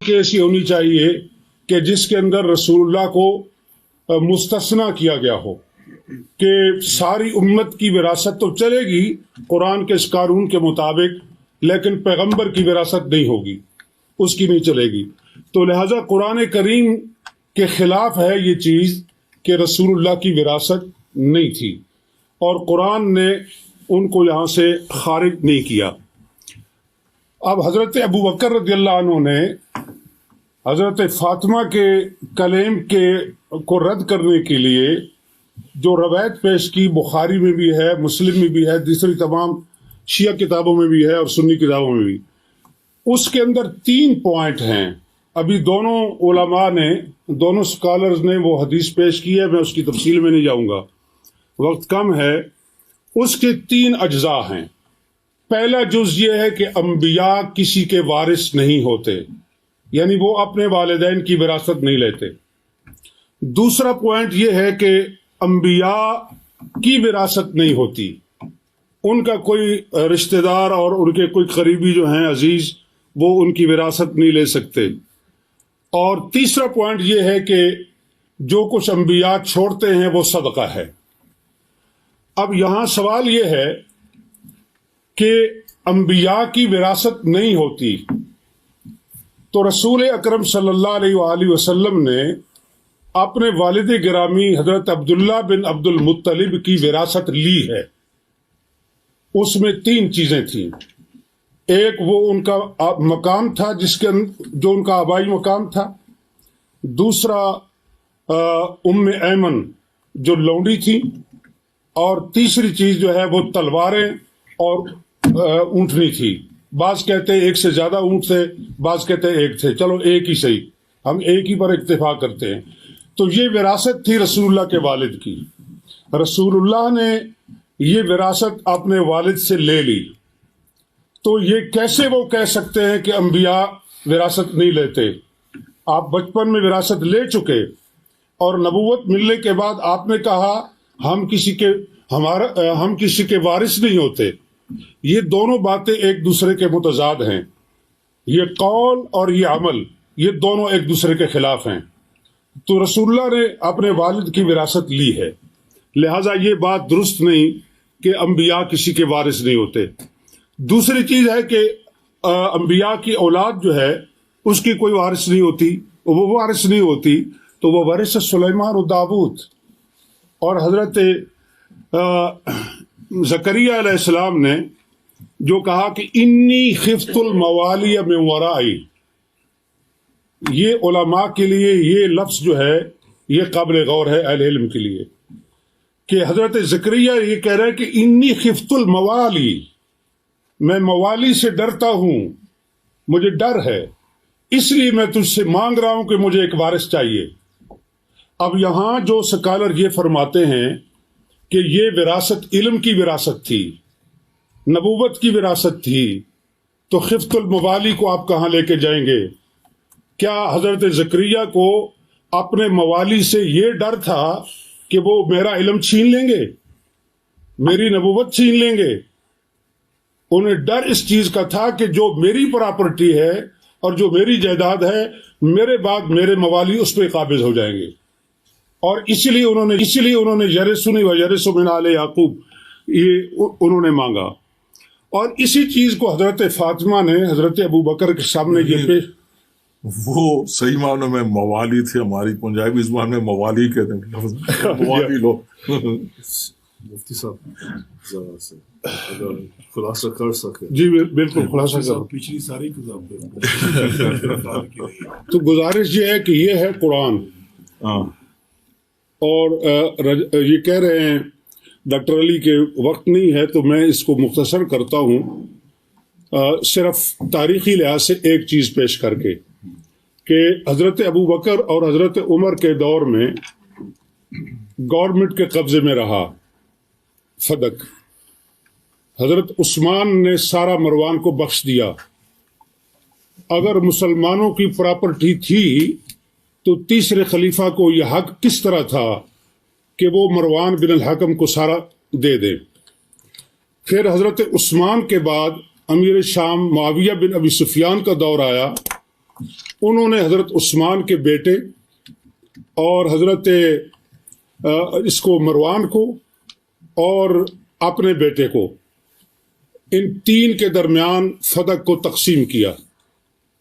تحقیق ایسی ہونی چاہیے کہ جس کے اندر رسول اللہ کو مستثنا کیا گیا ہو کہ ساری امت کی وراثت تو چلے گی قرآن کے اس قانون کے مطابق، لیکن پیغمبر کی وراثت نہیں ہوگی، اس کی نہیں چلے گی۔ تو لہذا قرآن کریم کے خلاف ہے یہ چیز کہ رسول اللہ کی وراثت نہیں تھی، اور قرآن نے ان کو یہاں سے خارج نہیں کیا۔ اب حضرت ابو بکر رضی اللہ عنہ نے حضرت فاطمہ کے کلیم کو رد کرنے کے لیے جو روایت پیش کی، بخاری میں بھی ہے، مسلم میں بھی ہے، دوسری تمام شیعہ کتابوں میں بھی ہے اور سنی کتابوں میں بھی، اس کے اندر 3 پوائنٹ ہیں۔ ابھی دونوں علماء نے، دونوں اسکالرز نے وہ حدیث پیش کی ہے، میں اس کی تفصیل میں نہیں جاؤں گا، وقت کم ہے۔ اس کے 3 اجزاء ہیں۔ پہلا جز یہ ہے کہ انبیاء کسی کے وارث نہیں ہوتے، یعنی وہ اپنے والدین کی وراثت نہیں لیتے۔ دوسرا پوائنٹ یہ ہے کہ انبیاء کی وراثت نہیں ہوتی، ان کا کوئی رشتہ دار اور ان کے کوئی قریبی جو ہیں عزیز، وہ ان کی وراثت نہیں لے سکتے۔ اور تیسرا پوائنٹ یہ ہے کہ جو کچھ انبیاء چھوڑتے ہیں وہ صدقہ ہے۔ اب یہاں سوال یہ ہے کہ انبیاء کی وراثت نہیں ہوتی، تو رسول اکرم صلی اللہ علیہ وآلہ وسلم نے اپنے والد گرامی حضرت عبداللہ بن عبد المطلب کی وراثت لی ہے۔ اس میں 3 چیزیں تھیں۔ ایک وہ ان کا مقام تھا جو ان کا آبائی مقام تھا، دوسرا ام ایمن جو لونڈی تھی، اور تیسری چیز جو ہے وہ تلواریں اور اونٹنی تھی۔ بعض کہتے ہیں 1 سے زیادہ اونٹ تھے، بعض کہتے ہیں 1 تھے، چلو ایک ہی صحیح، ہم ایک ہی پر اتفاق کرتے ہیں۔ تو یہ وراثت تھی رسول اللہ کے والد کی۔ رسول اللہ نے یہ وراثت اپنے والد سے لے لی، تو یہ کیسے وہ کہہ سکتے ہیں کہ انبیاء وراثت نہیں لیتے؟ آپ بچپن میں وراثت لے چکے، اور نبوت ملنے کے بعد آپ نے کہا ہم کسی کے وارث نہیں ہوتے۔ یہ دونوں باتیں ایک دوسرے کے متضاد ہیں، یہ قول اور یہ عمل، یہ دونوں ایک دوسرے کے خلاف ہیں۔ تو رسول اللہ نے اپنے والد کی وراثت لی ہے، لہذا یہ بات درست نہیں کہ انبیاء کسی کے وارث نہیں ہوتے۔ دوسری چیز ہے کہ انبیاء کی اولاد جو ہے اس کی کوئی وارث نہیں ہوتی، وہ وارث نہیں ہوتی، تو وہ وارث سلیمان و داؤد۔ اور حضرت زکریا علیہ السلام نے جو کہا کہ انی خفت الموالی من ورائی، یہ علماء کے لیے یہ لفظ جو ہے یہ قابل غور ہے، اہل علم کے لیے، کہ حضرت زکریا یہ کہہ رہے ہیں کہ انی خفت الموالی، میں موالی سے ڈرتا ہوں، مجھے ڈر ہے، اس لیے میں تجھ سے مانگ رہا ہوں کہ مجھے ایک وارث چاہیے۔ اب یہاں جو سکالر یہ فرماتے ہیں کہ یہ وراثت علم کی وراثت تھی، نبوت کی وراثت تھی، تو خفت الموالی کو آپ کہاں لے کے جائیں گے؟ کیا حضرت زکریا کو اپنے موالی سے یہ ڈر تھا کہ وہ میرا علم چھین لیں گے، میری نبوت چھین لیں گے؟ انہیں ڈر اس چیز کا تھا کہ جو میری پراپرٹی ہے اور جو میری جائیداد ہے، میرے بعد میرے موالی اس پہ قابض ہو جائیں گے، اور اسی لیے انہوں نے یرثنی و یرث من آل یعقوب یہ انہوں نے مانگا۔ اور اسی چیز کو حضرت فاطمہ نے حضرت ابو بکر کے سامنے یہ پیش، وہ صحیح معنوں میں موالی تھے، ہماری پنجابی زبان میں موالی کہتے ہیں، موالی لوگ۔ مفتی صاحب ذرا سے اگر خلاصہ کر سکے۔ جی بالکل خلاصہ کر۔ پچھلی ساری کتاب تو گزارش یہ ہے کہ یہ ہے قرآن، اور یہ کہہ رہے ہیں ڈاکٹر علی کے وقت نہیں ہے تو میں اس کو مختصر کرتا ہوں، صرف تاریخی لحاظ سے ایک چیز پیش کر کے، کہ حضرت ابو بکر اور حضرت عمر کے دور میں گورنمنٹ کے قبضے میں رہا فدق، حضرت عثمان نے سارا مروان کو بخش دیا۔ اگر مسلمانوں کی پراپرٹی تھی تو تیسرے خلیفہ کو یہ حق کس طرح تھا کہ وہ مروان بن الحکم کو سارا دے دے؟ پھر حضرت عثمان کے بعد امیر شام معاویہ بن ابی سفیان کا دور آیا، انہوں نے حضرت عثمان کے بیٹے اور حضرت اس کو مروان کو اور اپنے بیٹے کو، ان تین کے درمیان فتح کو تقسیم کیا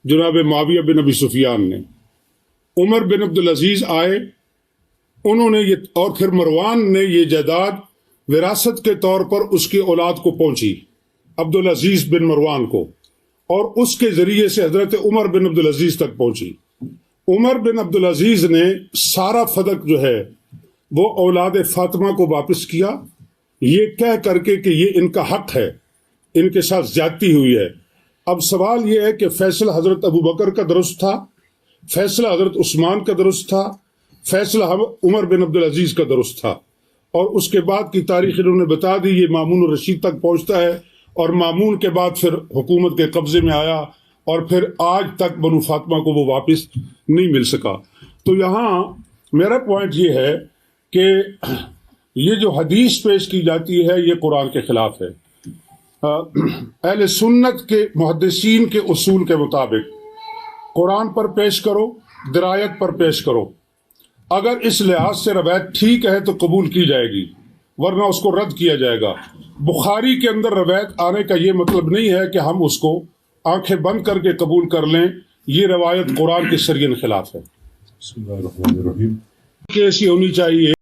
جناب معاویہ بن ابی سفیان نے۔ عمر بن عبدالعزیز آئے، انہوں نے اور پھر مروان نے یہ جائیداد وراثت کے طور پر اس کی اولاد کو پہنچی، عبدالعزیز بن مروان کو، اور اس کے ذریعے سے حضرت عمر بن عبدالعزیز تک پہنچی۔ عمر بن عبدالعزیز نے سارا فدق جو ہے وہ اولاد فاطمہ کو واپس کیا، یہ کہہ کر کے کہ یہ ان کا حق ہے، ان کے ساتھ زیادتی ہوئی ہے۔ اب سوال یہ ہے کہ فیصلہ حضرت ابو بکر کا درست تھا، فیصلہ حضرت عثمان کا درست تھا، فیصلہ عمر بن عبدالعزیز کا درست تھا، اور اس کے بعد کی تاریخ انہوں نے بتا دی، یہ مامون الرشید تک پہنچتا ہے، اور مامون کے بعد پھر حکومت کے قبضے میں آیا، اور پھر آج تک بنو فاطمہ کو وہ واپس نہیں مل سکا۔ تو یہاں میرا پوائنٹ یہ ہے کہ یہ جو حدیث پیش کی جاتی ہے یہ قرآن کے خلاف ہے۔ اہل سنت کے محدثین کے اصول کے مطابق قرآن پر پیش کرو، درایت پر پیش کرو، اگر اس لحاظ سے روایت ٹھیک ہے تو قبول کی جائے گی، ورنہ اس کو رد کیا جائے گا۔ بخاری کے اندر روایت آنے کا یہ مطلب نہیں ہے کہ ہم اس کو آنکھیں بند کر کے قبول کر لیں، یہ روایت قرآن کے شرعین خلاف ہے۔ بسم اللہ الرحمن الرحیم۔ کہ ایسی ہونی چاہیے